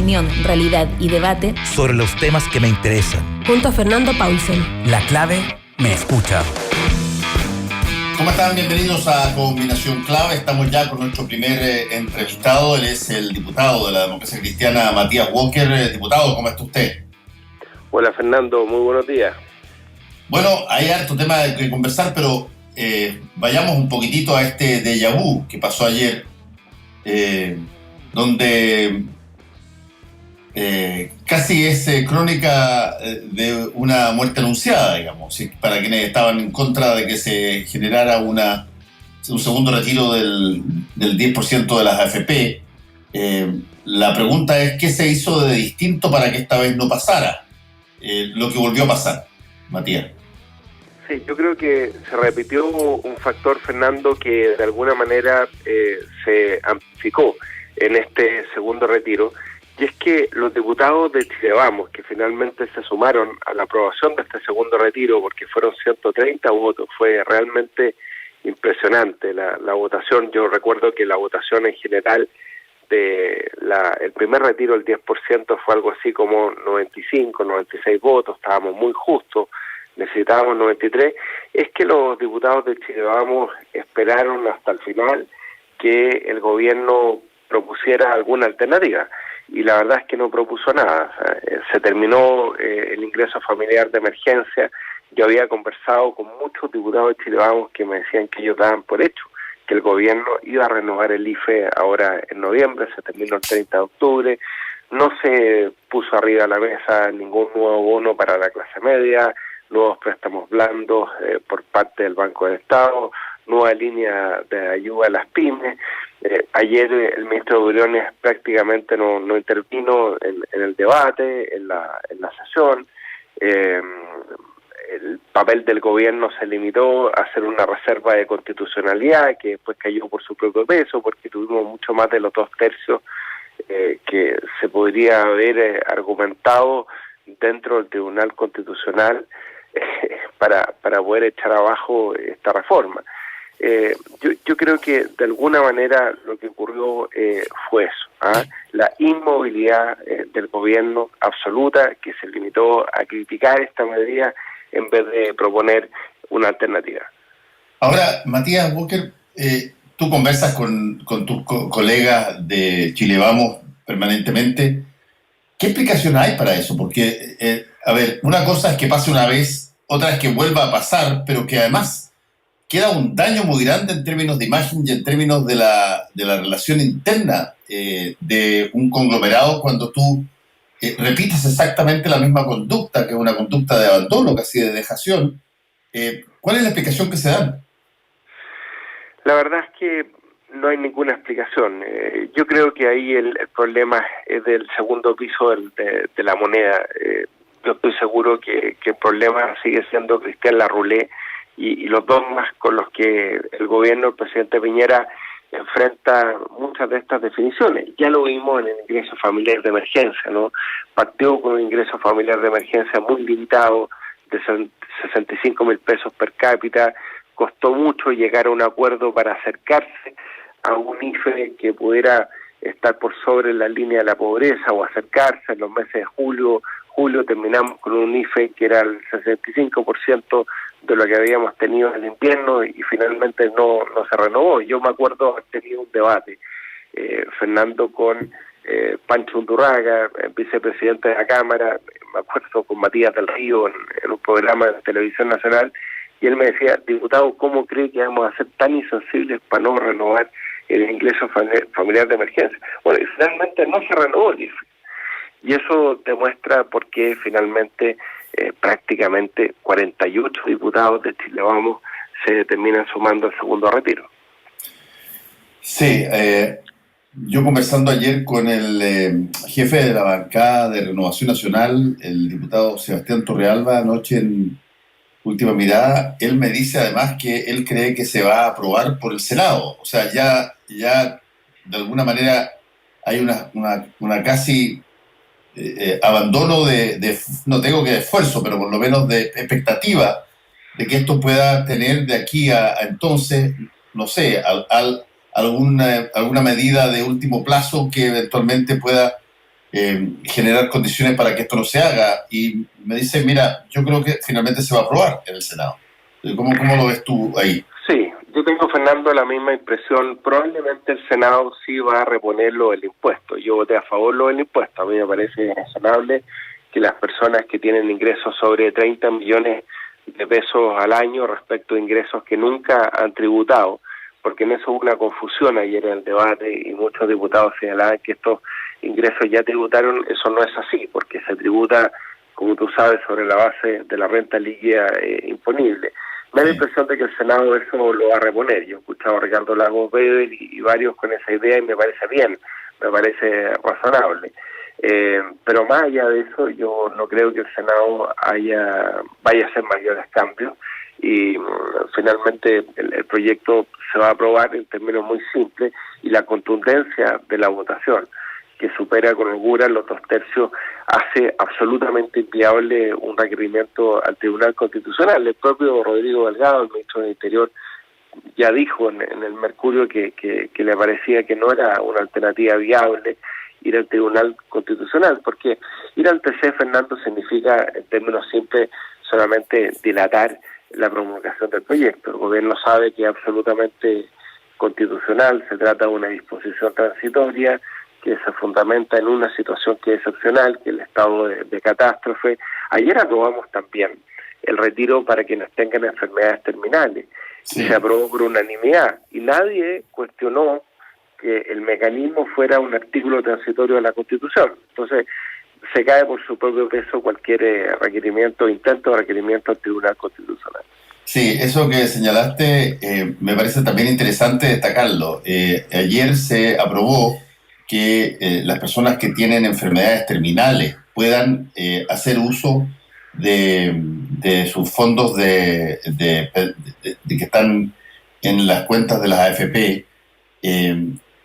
opinión, realidad y debate sobre los temas que me interesan. Junto a Fernando Paulsen. La clave me escucha. ¿Cómo están? Bienvenidos a Combinación Clave. Estamos ya con nuestro primer entrevistado. Él es el diputado de la Democracia Cristiana, Matías Walker. Diputado, ¿cómo está usted? Hola Fernando, muy buenos días. Bueno, hay harto tema de que conversar, pero vayamos un poquitito a este déjà vu que pasó ayer, donde casi es crónica de una muerte anunciada, digamos, para quienes estaban en contra de que se generara un segundo retiro del 10% de las AFP. La pregunta es, ¿qué se hizo de distinto para que esta vez no pasara lo que volvió a pasar, Matías? Sí, yo creo que se repitió un factor, Fernando, que de alguna manera se amplificó en este segundo retiro, y es que los diputados de Chile Vamos, que finalmente se sumaron a la aprobación de este segundo retiro, porque fueron 130 votos, fue realmente impresionante la votación. Yo recuerdo que la votación en general el primer retiro, el 10%, fue algo así como 95, 96 votos, estábamos muy justos, necesitábamos 93, es que los diputados de Chile Vamos esperaron hasta el final que el gobierno propusiera alguna alternativa, y la verdad es que no propuso nada. O sea, se terminó el ingreso familiar de emergencia. Yo había conversado con muchos diputados de Chile Vamos que me decían que ellos daban por hecho que el gobierno iba a renovar el IFE ahora en noviembre, se terminó el 30 de octubre, no se puso arriba de la mesa ningún nuevo bono para la clase media, nuevos préstamos blandos por parte del Banco del Estado, nueva línea de ayuda a las pymes. Ayer el ministro Briones prácticamente no intervino en el debate, en la sesión. El papel del gobierno se limitó a hacer una reserva de constitucionalidad que después cayó por su propio peso, porque tuvimos mucho más de los 2/3 que se podría haber argumentado dentro del Tribunal Constitucional para poder echar abajo esta reforma. Yo creo que de alguna manera lo que ocurrió fue eso, la inmovilidad del gobierno absoluta, que se limitó a criticar esta medida en vez de proponer una alternativa. Ahora, Matías Walker, tú conversas con tus colegas de Chile Vamos permanentemente. ¿Qué explicación hay para eso? Porque, a ver, una cosa es que pase una vez, otra es que vuelva a pasar, pero que además queda un daño muy grande en términos de imagen y en términos de la relación interna de un conglomerado cuando tú repites exactamente la misma conducta, que es una conducta de abandono, casi de dejación. ¿Cuál es la explicación que se dan? La verdad es que no hay ninguna explicación. Yo creo que ahí el problema es del segundo piso de la moneda. Yo estoy seguro que el problema sigue siendo Cristian Larroulé y los dogmas con los que el gobierno del presidente Piñera enfrenta muchas de estas definiciones. Ya lo vimos en el ingreso familiar de emergencia, ¿no? Partió con un ingreso familiar de emergencia muy limitado, de 65.000 pesos per cápita. Costó mucho llegar a un acuerdo para acercarse a un IFE que pudiera estar por sobre la línea de la pobreza o acercarse. En los meses de julio terminamos con un IFE que era el 65% de lo que habíamos tenido en el invierno y finalmente no se renovó. Yo me acuerdo haber tenido un debate, Fernando, con Pancho Undurraga, vicepresidente de la Cámara, me acuerdo con Matías del Río en un programa de Televisión Nacional, y él me decía: diputado, ¿cómo cree que vamos a ser tan insensibles para no renovar el ingreso familiar de emergencia? Bueno, y finalmente no se renovó el IFE. Y eso demuestra por qué finalmente prácticamente 48 diputados de Chile Vamos se terminan sumando al segundo retiro. Sí, yo conversando ayer con el jefe de la bancada de Renovación Nacional, el diputado Sebastián Torrealba, anoche en Última Mirada, él me dice además que él cree que se va a aprobar por el Senado. O sea, ya de alguna manera hay una casi abandono no tengo que de esfuerzo, pero por lo menos de expectativa de que esto pueda tener de aquí a entonces, no sé, alguna medida de último plazo que eventualmente pueda generar condiciones para que esto no se haga. Y me dice, mira, yo creo que finalmente se va a aprobar en el Senado. ¿Cómo lo ves tú ahí? Sí, yo tengo, Fernando, la misma impresión. Probablemente el Senado sí va a reponerlo el impuesto. Yo voté a favor lo del impuesto. A mí me parece razonable que las personas que tienen ingresos sobre 30 millones de pesos al año respecto a ingresos que nunca han tributado, porque en eso hubo una confusión ayer en el debate y muchos diputados señalaban que estos ingresos ya tributaron. Eso no es así, porque se tributa, como tú sabes, sobre la base de la renta líquida imponible. Me da la impresión de que el Senado eso lo va a reponer. Yo he escuchado a Ricardo Lagos Weber y varios con esa idea y me parece bien, me parece razonable. Pero más allá de eso, yo no creo que el Senado vaya a hacer mayores cambios y finalmente el proyecto se va a aprobar en términos muy simples y la contundencia de la votación, que supera con holgura los 2/3, hace absolutamente inviable un requerimiento al Tribunal Constitucional. El propio Rodrigo Delgado, el ministro del Interior, ya dijo en el Mercurio que le parecía que no era una alternativa viable ir al Tribunal Constitucional, porque ir al TC, Fernando, significa, en términos simples, solamente dilatar la promulgación del proyecto. El gobierno sabe que es absolutamente constitucional, se trata de una disposición transitoria que se fundamenta en una situación que es excepcional, que es el estado de catástrofe. Ayer aprobamos también el retiro para quienes tengan enfermedades terminales, sí, y se aprobó por unanimidad, y nadie cuestionó que el mecanismo fuera un artículo transitorio de la Constitución. Entonces, se cae por su propio peso cualquier requerimiento, intento de requerimiento al Tribunal Constitucional. Sí, eso que señalaste me parece también interesante destacarlo. Ayer se aprobó que las personas que tienen enfermedades terminales puedan hacer uso de sus fondos de que están en las cuentas de las AFP.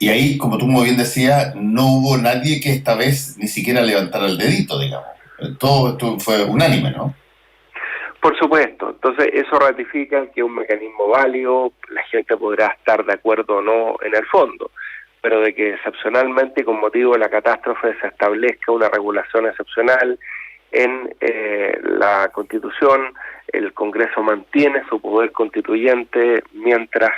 Y ahí, como tú muy bien decías, no hubo nadie que esta vez ni siquiera levantara el dedito, digamos. Todo esto fue unánime, ¿no? Por supuesto. Entonces, eso ratifica que es un mecanismo válido, la gente podrá estar de acuerdo o no en el fondo, pero de que excepcionalmente, con motivo de la catástrofe, se establezca una regulación excepcional en la Constitución, el Congreso mantiene su poder constituyente mientras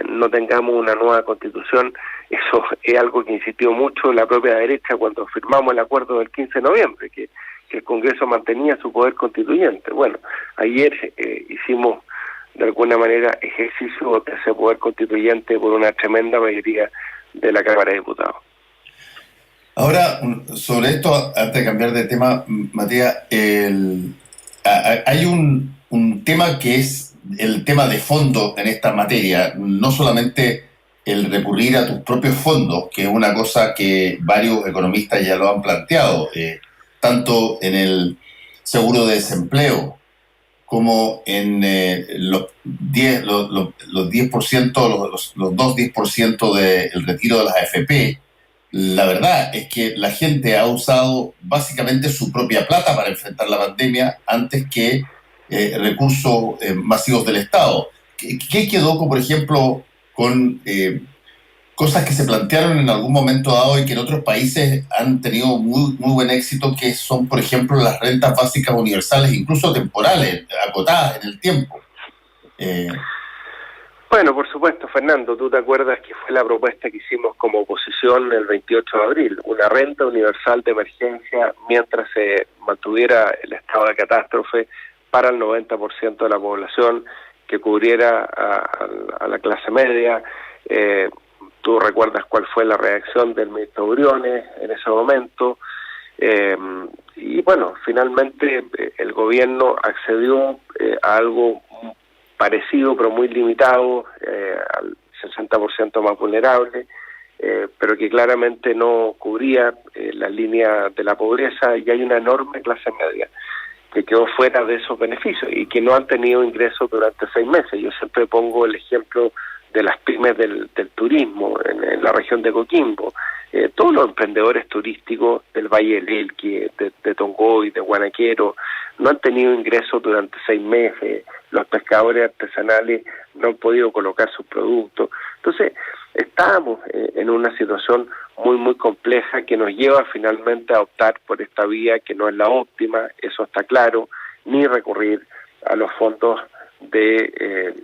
no tengamos una nueva Constitución. Eso es algo que insistió mucho la propia derecha cuando firmamos el acuerdo del 15 de noviembre, que el Congreso mantenía su poder constituyente. Bueno, ayer hicimos de alguna manera ejercicio de ese poder constituyente por una tremenda mayoría de la Cámara de Diputados. Ahora, sobre esto, antes de cambiar de tema, Matías, hay un tema que es el tema de fondo en esta materia, no solamente el recurrir a tus propios fondos, que es una cosa que varios economistas ya lo han planteado, tanto en el seguro de desempleo como en los 10%, los 2-10% del retiro de las AFP. La verdad es que la gente ha usado básicamente su propia plata para enfrentar la pandemia antes que recursos masivos del Estado. ¿Qué quedó, por ejemplo, con cosas que se plantearon en algún momento dado y que en otros países han tenido muy buen éxito, que son, por ejemplo, las rentas básicas universales, incluso temporales, acotadas en el tiempo? Bueno, por supuesto, Fernando, tú te acuerdas que fue la propuesta que hicimos como oposición el 28 de abril, una renta universal de emergencia mientras se mantuviera el estado de catástrofe para el 90% de la población, que cubriera a la clase media. Tú recuerdas cuál fue la reacción del ministro Briones en ese momento. Y bueno, finalmente el gobierno accedió a algo parecido, pero muy limitado, al 60% más vulnerable, pero que claramente no cubría la línea de la pobreza, y hay una enorme clase media que quedó fuera de esos beneficios y que no han tenido ingresos durante 6 meses. Yo siempre pongo el ejemplo de las pymes del turismo en la región de Coquimbo. Todos los emprendedores turísticos del Valle del Elqui, de Tongoy, de Guanaquero, no han tenido ingresos durante 6 meses. Los pescadores artesanales no han podido colocar sus productos. Entonces, estábamos en una situación muy compleja que nos lleva finalmente a optar por esta vía que no es la óptima, eso está claro, ni recurrir a los fondos de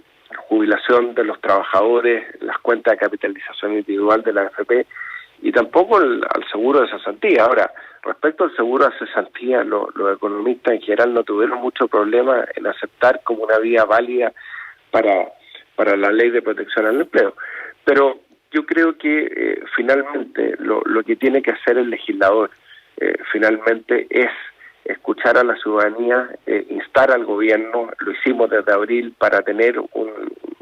jubilación de los trabajadores, las cuentas de capitalización individual de la AFP, y tampoco al seguro de cesantía. Ahora, respecto al seguro de cesantía, los economistas en general no tuvieron mucho problema en aceptar como una vía válida para la ley de protección al empleo. Pero yo creo que finalmente lo que tiene que hacer el legislador finalmente es escuchar a la ciudadanía, instar al gobierno, lo hicimos desde abril, para tener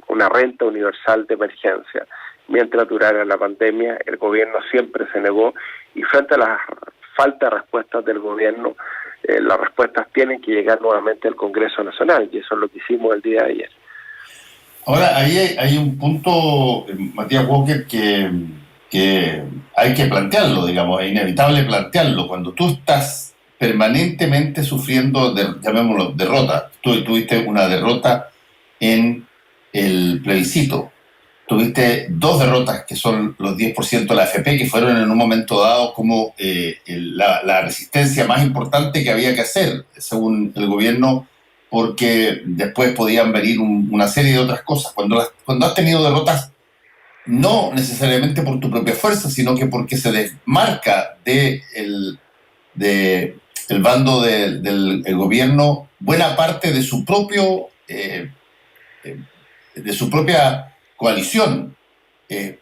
una renta universal de emergencia. Mientras durara la pandemia, el gobierno siempre se negó, y frente a la falta de respuestas del gobierno, las respuestas tienen que llegar nuevamente al Congreso Nacional, y eso es lo que hicimos el día de ayer. Ahora, ahí hay un punto, Matías Walker, que hay que plantearlo, digamos, es inevitable plantearlo. Cuando tú estás permanentemente sufriendo, llamémoslo, derrota. Tú tuviste una derrota en el plebiscito. Tuviste 2 derrotas, que son los 10% de la AFP, que fueron en un momento dado como la resistencia más importante que había que hacer, según el gobierno, porque después podían venir una serie de otras cosas. Cuando has tenido derrotas, no necesariamente por tu propia fuerza, sino que porque se desmarca el bando del gobierno buena parte de su propia coalición. ¿De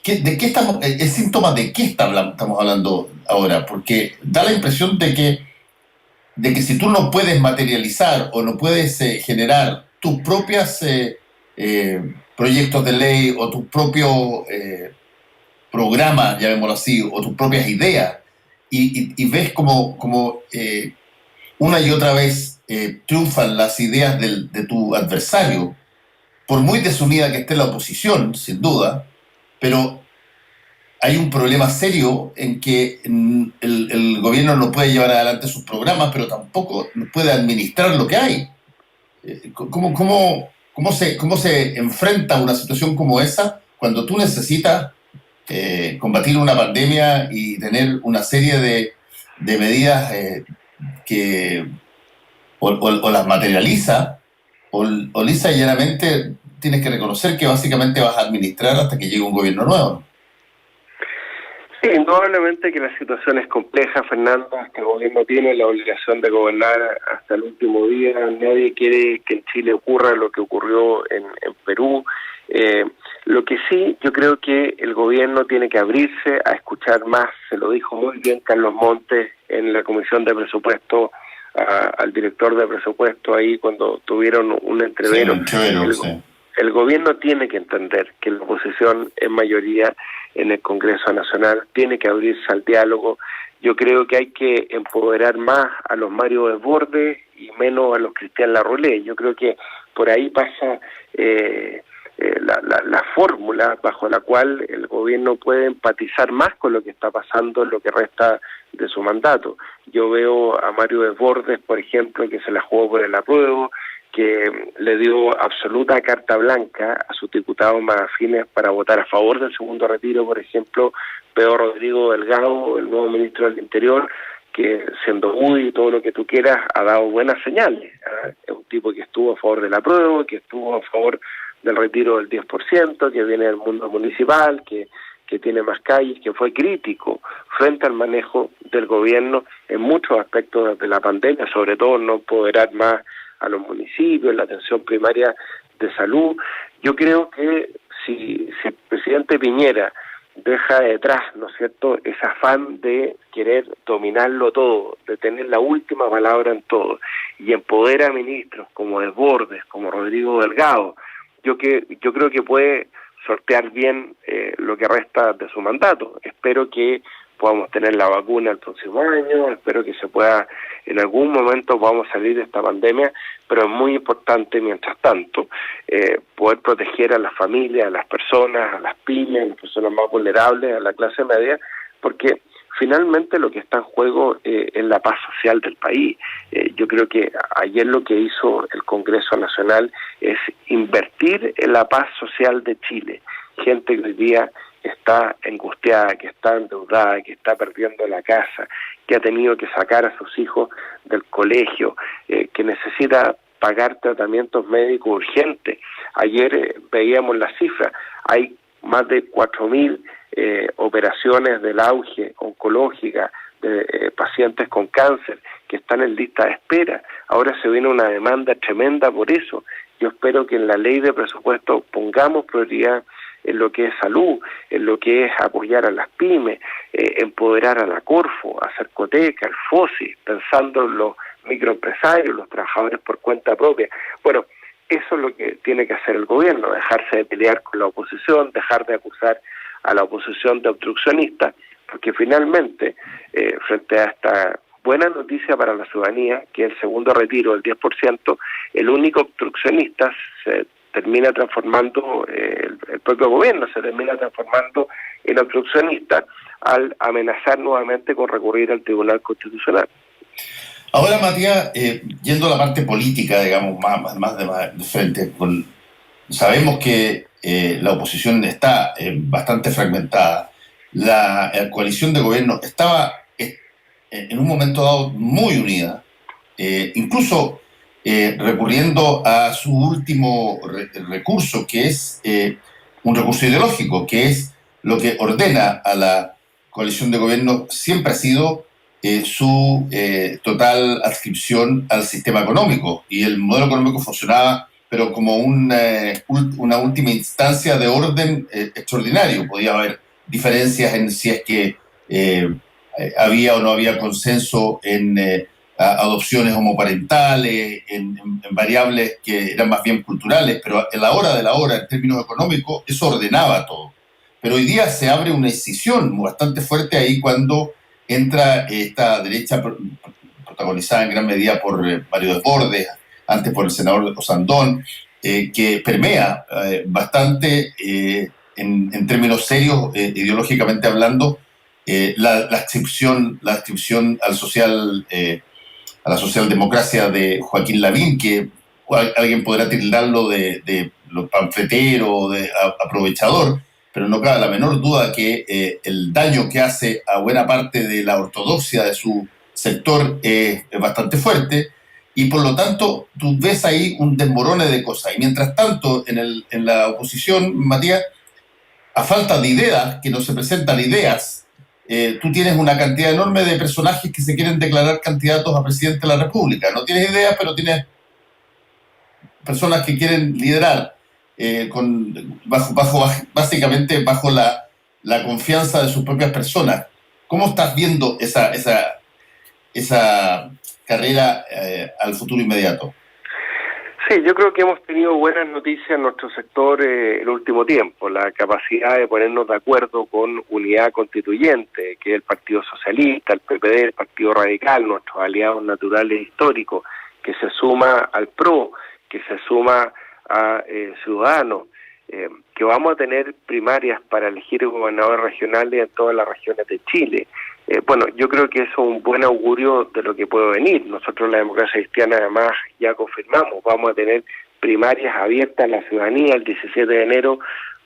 qué estamos? ¿Es síntoma de qué estamos hablando ahora? Porque da la impresión de que si tú no puedes materializar o no puedes generar tus propias proyectos de ley o tu propio programa, llamémoslo así, o tus propias ideas, y ves como una y otra vez triunfan las ideas de tu adversario, por muy desunida que esté la oposición, sin duda, pero hay un problema serio en que el gobierno no puede llevar adelante sus programas, pero tampoco puede administrar lo que hay. ¿Cómo se enfrenta una situación como esa cuando tú necesitas combatir una pandemia y tener una serie de medidas que o las materializa, o lisa y llanamente tienes que reconocer que básicamente vas a administrar hasta que llegue un gobierno nuevo? Sí, indudablemente que la situación es compleja, Fernando. Este gobierno tiene la obligación de gobernar hasta el último día. Nadie quiere que en Chile ocurra lo que ocurrió en Perú. Lo que sí, yo creo que el gobierno tiene que abrirse a escuchar más. Se lo dijo muy bien Carlos Montes en la Comisión de Presupuesto, al director de presupuesto ahí cuando tuvieron un entrevero. Sí. El gobierno tiene que entender que la oposición es mayoría en el Congreso Nacional, tiene que abrirse al diálogo. Yo creo que hay que empoderar más a los Mario Desbordes y menos a los Cristian Larroulet. Yo creo que por ahí pasa la fórmula bajo la cual el gobierno puede empatizar más con lo que está pasando en lo que resta de su mandato. Yo veo a Mario Desbordes, por ejemplo, que se la jugó por el apruebo, que le dio absoluta carta blanca a sus diputados más afines para votar a favor del segundo retiro. Por ejemplo, veo a Rodrigo Delgado, el nuevo ministro del Interior, que siendo UDI y todo lo que tú quieras, ha dado buenas señales. Es un tipo que estuvo a favor del apruebo, que estuvo a favor del retiro del 10%, que viene del mundo municipal, que tiene más calles, que fue crítico frente al manejo del gobierno en muchos aspectos de la pandemia, sobre todo no empoderar más a los municipios, la atención primaria de salud. Yo creo que si el presidente Piñera deja detrás, ¿no es cierto?, ese afán de querer dominarlo todo, de tener la última palabra en todo, y empodera a ministros como Desbordes, como Rodrigo Delgado, yo creo que puede sortear bien lo que resta de su mandato. Espero que podamos tener la vacuna el próximo año, espero que se pueda, en algún momento podamos salir de esta pandemia, pero es muy importante, mientras tanto, poder proteger a las familias, a las personas, a las pymes, a las personas más vulnerables, a la clase media, porque finalmente lo que está en juego es la paz social del país. Yo creo que ayer lo que hizo el Congreso Nacional es invertir en la paz social de Chile. Gente que hoy día está angustiada, que está endeudada, que está perdiendo la casa, que ha tenido que sacar a sus hijos del colegio, que necesita pagar tratamientos médicos urgentes. Ayer veíamos las cifras, hay más de 4.000 operaciones del auge oncológica de pacientes con cáncer que están en lista de espera. Ahora se viene una demanda tremenda por eso. Yo espero que en la ley de presupuesto pongamos prioridad en lo que es salud, en lo que es apoyar a las pymes, empoderar a la Corfo, a Cercoteca, al FOSI, pensando en los microempresarios, los trabajadores por cuenta propia. Bueno, eso es lo que tiene que hacer el gobierno, dejarse de pelear con la oposición, dejar de acusar a la oposición de obstruccionista, porque finalmente, frente a esta buena noticia para la ciudadanía, que es el segundo retiro del 10%, el único obstruccionista se termina transformando, el propio gobierno se termina transformando en obstruccionista al amenazar nuevamente con recurrir al Tribunal Constitucional. Ahora, Matías, yendo a la parte política, digamos, más de frente, sabemos que la oposición está bastante fragmentada. La coalición de gobierno estaba en un momento dado muy unida, incluso recurriendo a su último recurso, que es un recurso ideológico, que es lo que ordena a la coalición de gobierno, siempre ha sido su total adscripción al sistema económico, y el modelo económico funcionaba pero como una última instancia de orden extraordinario. Podía haber diferencias en si es que había o no había consenso en adopciones homoparentales, en variables que eran más bien culturales, pero a la hora de la hora, en términos económicos, eso ordenaba todo. Pero hoy día se abre una escisión bastante fuerte ahí cuando entra esta derecha protagonizada en gran medida por Mario Desbordes, antes por el senador Osandón, que permea bastante en términos serios, ideológicamente hablando, la adscripción a la socialdemocracia de Joaquín Lavín, que alguien podrá tildarlo de panfletero, de aprovechador, pero no cabe la menor duda que el daño que hace a buena parte de la ortodoxia de su sector es bastante fuerte, y por lo tanto tú ves ahí un desmorone de cosas. Y mientras tanto, en la oposición, Matías, a falta de ideas, que no se presentan ideas, tú tienes una cantidad enorme de personajes que se quieren declarar candidatos a presidente de la República. No tienes ideas, pero tienes personas que quieren liderar básicamente bajo la confianza de sus propias personas. ¿Cómo estás viendo esa carrera al futuro inmediato? Sí, yo creo que hemos tenido buenas noticias en nuestro sector el último tiempo. La capacidad de ponernos de acuerdo con Unidad Constituyente, que es el Partido Socialista, el PPD, el Partido Radical, nuestros aliados naturales históricos, que se suma al PRO, que se suma a Ciudadanos, que vamos a tener primarias para elegir gobernadores regionales en todas las regiones de Chile. Bueno, yo creo que eso es un buen augurio de lo que puede venir. Nosotros en la Democracia Cristiana además ya confirmamos, vamos a tener primarias abiertas a la ciudadanía el 17 de enero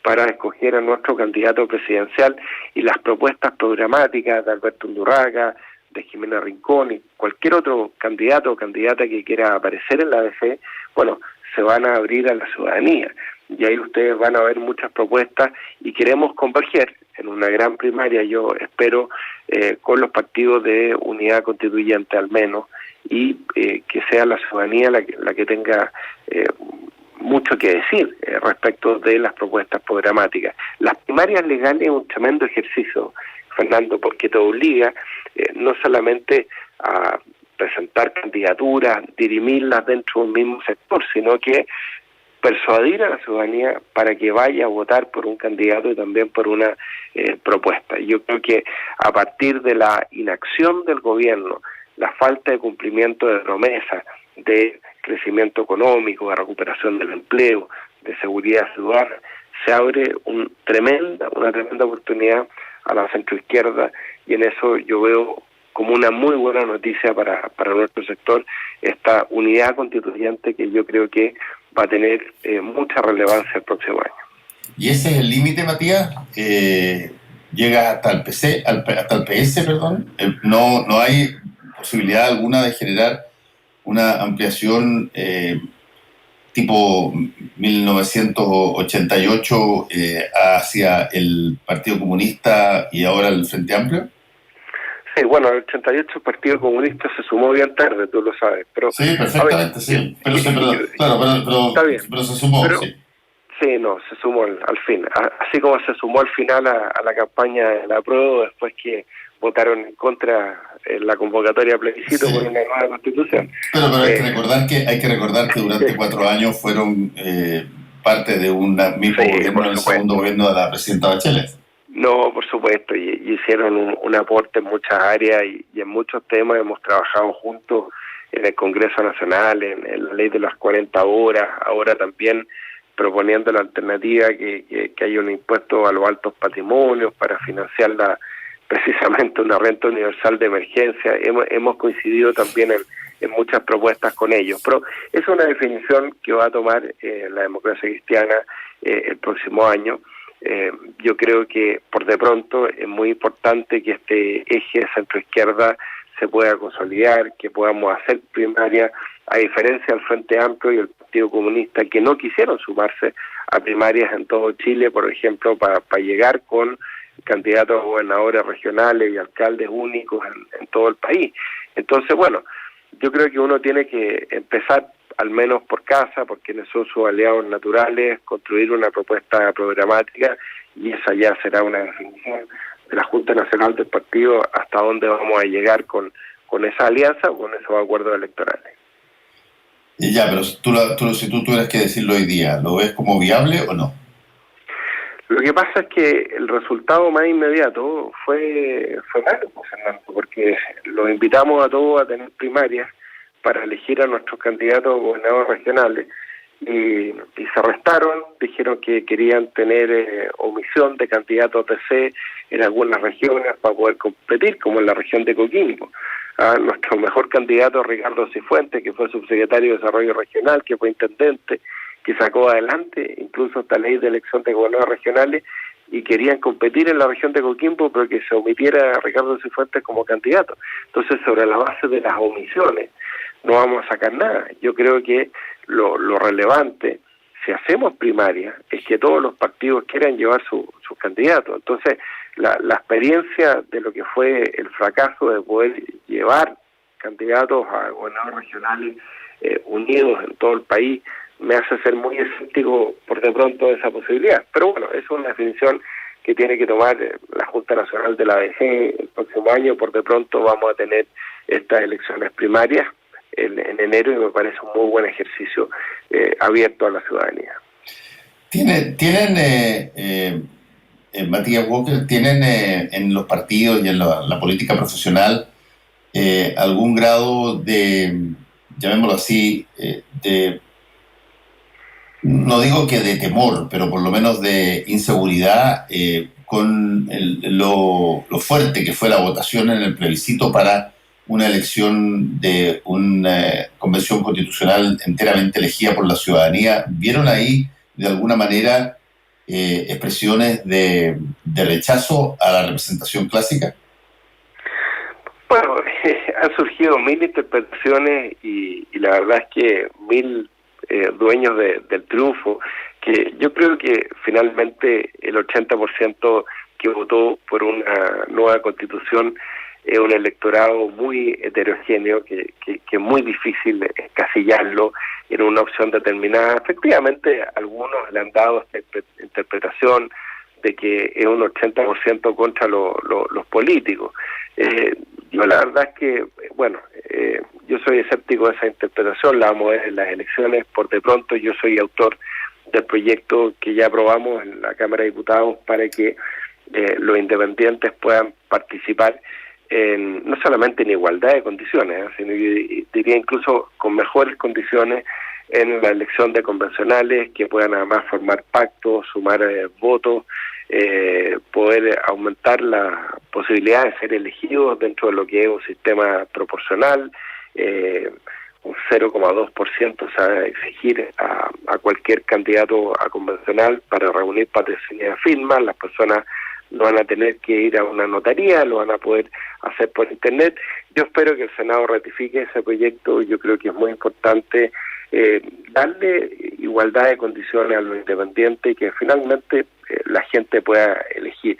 para escoger a nuestro candidato presidencial, y las propuestas programáticas de Alberto Undurraga, de Jimena Rincón y cualquier otro candidato o candidata que quiera aparecer en la ADC, bueno, se van a abrir a la ciudadanía. Y ahí ustedes van a ver muchas propuestas, y queremos converger en una gran primaria, yo espero, con los partidos de Unidad Constituyente al menos, y que sea la ciudadanía la que tenga mucho que decir respecto de las propuestas programáticas. Las primarias legales es un tremendo ejercicio, Fernando, porque te obliga no solamente a presentar candidaturas, dirimirlas dentro de un mismo sector, sino que persuadir a la ciudadanía para que vaya a votar por un candidato y también por una propuesta. Yo creo que a partir de la inacción del gobierno, la falta de cumplimiento de promesas, de crecimiento económico, de recuperación del empleo, de seguridad ciudadana, se abre una tremenda oportunidad a la centroizquierda, y en eso yo veo como una muy buena noticia para nuestro sector esta unidad constituyente, que yo creo que va a tener mucha relevancia el próximo año. ¿Y ese es el límite, Matías? ¿Llega hasta el hasta el PS, perdón? ¿No hay posibilidad alguna de generar una ampliación tipo 1988 hacia el Partido Comunista y ahora el Frente Amplio? Sí, bueno, el 88 el Partido Comunista se sumó bien tarde, tú lo sabes, pero... Sí, perfectamente, sí. Pero Está bien, pero se sumó, pero, sí. sí, no, se sumó al fin. Así como se sumó al final a la campaña de la prueba después que votaron en contra en la convocatoria a plebiscito por una nueva constitución. Pero hay que recordar que durante 4 años fueron parte de un mismo gobierno, el segundo gobierno de la presidenta Bachelet. No, por supuesto, y hicieron un aporte en muchas áreas y en muchos temas hemos trabajado juntos en el Congreso Nacional, en la ley de las 40 horas, ahora también proponiendo la alternativa que haya un impuesto a los altos patrimonios para financiar precisamente una renta universal de emergencia. Hemos coincidido también en muchas propuestas con ellos, pero es una definición que va a tomar la democracia cristiana el próximo año. Yo creo que por de pronto es muy importante que este eje centro-izquierda se pueda consolidar, que podamos hacer primarias, a diferencia del Frente Amplio y el Partido Comunista, que no quisieron sumarse a primarias en todo Chile, por ejemplo, para llegar con candidatos a gobernadores regionales y alcaldes únicos en todo el país. Entonces, bueno, yo creo que uno tiene que empezar al menos por casa, por quienes son sus aliados naturales, construir una propuesta programática y esa ya será una definición de la Junta Nacional del Partido hasta dónde vamos a llegar con esa alianza o con esos acuerdos electorales. Y ya, pero si tú tuvieras que decirlo hoy día, ¿lo ves como viable o no? Lo que pasa es que el resultado más inmediato fue malo, pues, Fernando, porque los invitamos a todos a tener primarias para elegir a nuestros candidatos a gobernadores regionales y se restaron, dijeron que querían tener omisión de candidatos de C en algunas regiones para poder competir, como en la región de Coquimbo. Nuestro mejor candidato, Ricardo Cifuentes, que fue subsecretario de Desarrollo Regional, que fue intendente, que sacó adelante incluso esta ley de elección de gobernadores regionales, y querían competir en la región de Coquimbo, pero que se omitiera a Ricardo Cifuentes como candidato. Entonces, sobre la base de las omisiones, no vamos a sacar nada. Yo creo que lo relevante, si hacemos primaria, es que todos los partidos quieran llevar sus candidatos. Entonces, la experiencia de lo que fue el fracaso de poder llevar candidatos a gobernadores regionales unidos en todo el país, me hace ser muy escéptico por de pronto de esa posibilidad. Pero bueno, es una definición que tiene que tomar la Junta Nacional de la ADG el próximo año. Por de pronto vamos a tener estas elecciones primarias en enero y me parece un muy buen ejercicio abierto a la ciudadanía. Matías Walker, ¿tienen en los partidos y en la política profesional algún grado de, llamémoslo así, no digo que de temor, pero por lo menos de inseguridad con lo fuerte que fue la votación en el plebiscito para una elección de una convención constitucional enteramente elegida por la ciudadanía? ¿Vieron ahí de alguna manera expresiones de rechazo a la representación clásica? Bueno, han surgido 1000 interpretaciones y la verdad es que 1000 dueños del triunfo, que yo creo que finalmente el 80% que votó por una nueva constitución es un electorado muy heterogéneo que es muy difícil encasillarlo en una opción determinada. Efectivamente, algunos le han dado esta interpretación de que es un 80% contra los políticos. Yo la verdad es que, bueno, yo soy escéptico de esa interpretación, la vamos a ver en las elecciones. Por de pronto yo soy autor del proyecto que ya aprobamos en la Cámara de Diputados para que los independientes puedan participar no solamente en igualdad de condiciones, sino diría incluso con mejores condiciones en la elección de convencionales, que puedan además formar pactos, sumar votos, poder aumentar la posibilidad de ser elegidos dentro de lo que es un sistema proporcional, un 0,2% se va a exigir a cualquier candidato a convencional para reunir patrocinio de firmas. Las personas no van a tener que ir a una notaría, lo van a poder hacer por internet. Yo espero que el Senado ratifique ese proyecto. Yo creo que es muy importante darle igualdad de condiciones a los independientes y que finalmente la gente pueda elegir.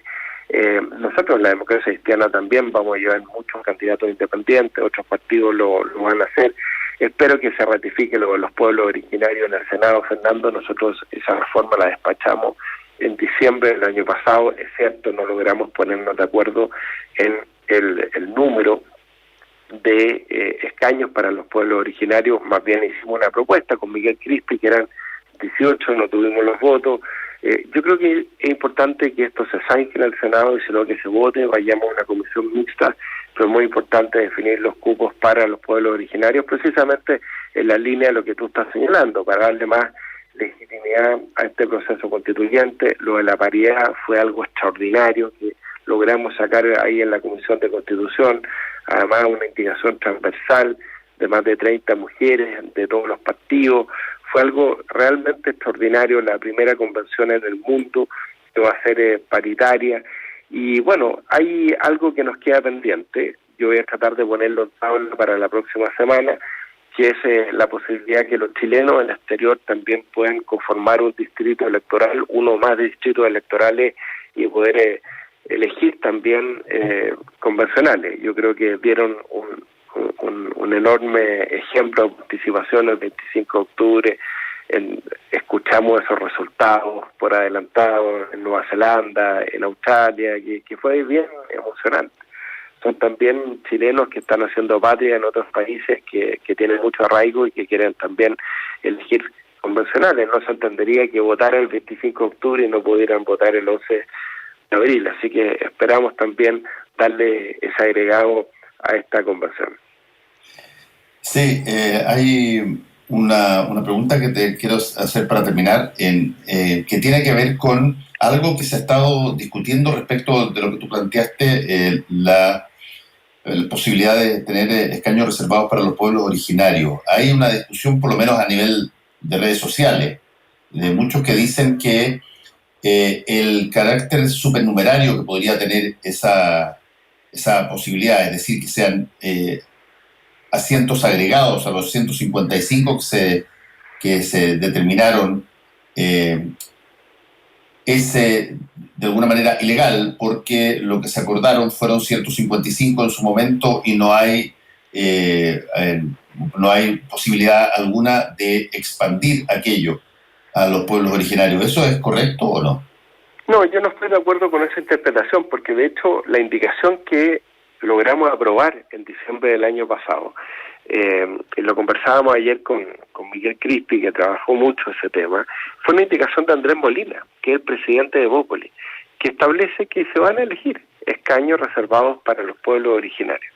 Nosotros en la democracia cristiana también vamos a llevar muchos candidatos independientes, otros partidos lo van a hacer. Espero que se ratifique lo de los pueblos originarios en el Senado, Fernando. Nosotros esa reforma la despachamos en diciembre del año pasado. Es cierto, no logramos ponernos de acuerdo en el número de escaños para los pueblos originarios. Más bien hicimos una propuesta con Miguel Crispi, que eran 18, no tuvimos los votos. Yo creo que es importante que esto se zanje en el Senado y sino que se vote, vayamos a una comisión mixta, pero es muy importante definir los cupos para los pueblos originarios, precisamente en la línea de lo que tú estás señalando, para darle más legitimidad a este proceso constituyente. Lo de la paridad fue algo extraordinario que logramos sacar ahí en la Comisión de Constitución, además una indicación transversal de más de 30 mujeres de todos los partidos. Fue algo realmente extraordinario, la primera convención en el mundo que va a ser paritaria. Y bueno, hay algo que nos queda pendiente. Yo voy a tratar de ponerlo en tabla para la próxima semana, que es la posibilidad que los chilenos en el exterior también puedan conformar un distrito electoral, uno más de distritos electorales y poder elegir también convencionales. Yo creo que dieron un enorme ejemplo de participación el 25 de octubre. Escuchamos esos resultados por adelantado en Nueva Zelanda, en Australia, que fue bien emocionante. Son también chilenos que están haciendo patria en otros países que tienen mucho arraigo y que quieren también elegir convencionales. No se entendería que votaran el 25 de octubre y no pudieran votar el 11 de abril. Así que esperamos también darle ese agregado a esta convención. Sí, hay una pregunta que te quiero hacer para terminar, que tiene que ver con algo que se ha estado discutiendo respecto de lo que tú planteaste, la posibilidad de tener escaños reservados para los pueblos originarios. Hay una discusión, por lo menos a nivel de redes sociales, de muchos que dicen que el carácter supernumerario que podría tener esa posibilidad, es decir, que sean asientos agregados a los 155 que se determinaron, es de alguna manera ilegal, porque lo que se acordaron fueron 155 en su momento y no hay posibilidad alguna de expandir aquello a los pueblos originarios. ¿Eso es correcto o no? No, yo no estoy de acuerdo con esa interpretación, porque de hecho la indicación que logramos aprobar en diciembre del año pasado, lo conversábamos ayer con Miguel Crispi, que trabajó mucho ese tema, fue una indicación de Andrés Molina, que es el presidente de Bópoli, que establece que se van a elegir escaños reservados para los pueblos originarios.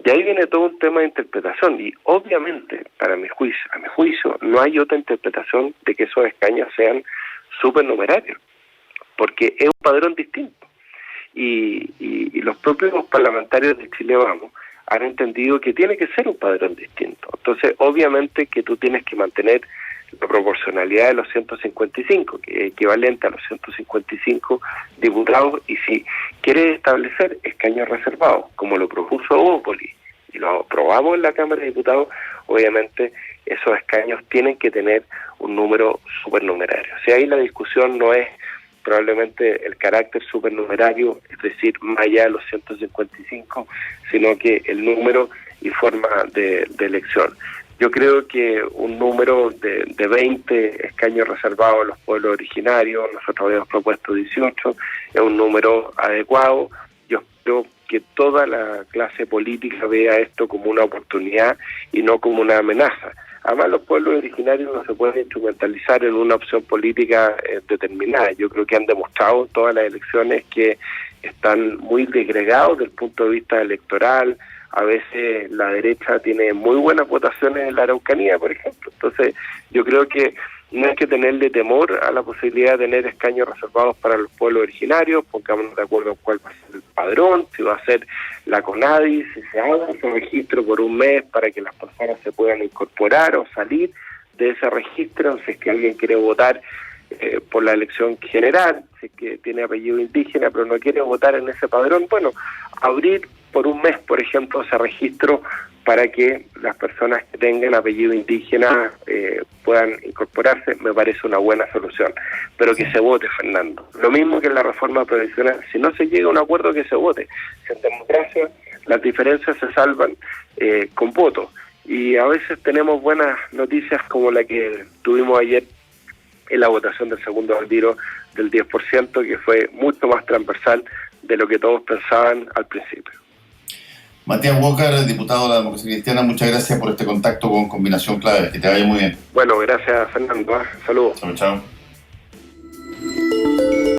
Y ahí viene todo un tema de interpretación, y obviamente, a mi juicio, no hay otra interpretación de que esos escaños sean supernumerarios, porque es un padrón distinto. Y los propios parlamentarios de Chile Vamos han entendido que tiene que ser un padrón distinto. Entonces, obviamente que tú tienes que mantener la proporcionalidad de los 155, que es equivalente a los 155 diputados, y si quieres establecer escaños reservados, como lo propuso Bópoli, y lo aprobamos en la Cámara de Diputados, obviamente esos escaños tienen que tener un número supernumerario. O sea, ahí la discusión no es probablemente el carácter supernumerario, es decir, más allá de los 155, sino que el número y forma de elección. Yo creo que un número de 20 escaños reservados a los pueblos originarios, nosotros habíamos propuesto 18, es un número adecuado. Yo espero que toda la clase política vea esto como una oportunidad y no como una amenaza. Además, los pueblos originarios no se pueden instrumentalizar en una opción política determinada. Yo creo que han demostrado en todas las elecciones que están muy desgregados desde el punto de vista electoral. A veces la derecha tiene muy buenas votaciones en la Araucanía, por ejemplo. Entonces, yo creo que no hay que tenerle temor a la posibilidad de tener escaños reservados para los pueblos originarios. Pongámonos de acuerdo en cuál va a ser el padrón, si va a ser la CONADI, si se haga ese registro por un mes para que las personas se puedan incorporar o salir de ese registro, si es que alguien quiere votar por la elección general, si es que tiene apellido indígena pero no quiere votar en ese padrón, bueno, abrir por un mes, por ejemplo, ese registro para que las personas que tengan apellido indígena puedan incorporarse, me parece una buena solución. Pero que se vote, Fernando. Lo mismo que en la reforma previsional. Si no se llega a un acuerdo, que se vote. Si en democracia las diferencias se salvan con voto. Y a veces tenemos buenas noticias como la que tuvimos ayer en la votación del segundo retiro del 10%, que fue mucho más transversal de lo que todos pensaban al principio. Matías Walker, diputado de la Democracia Cristiana, muchas gracias por este contacto con Combinación Clave. Que te vaya muy bien. Bueno, gracias, Fernando. Saludos. Chao, chao.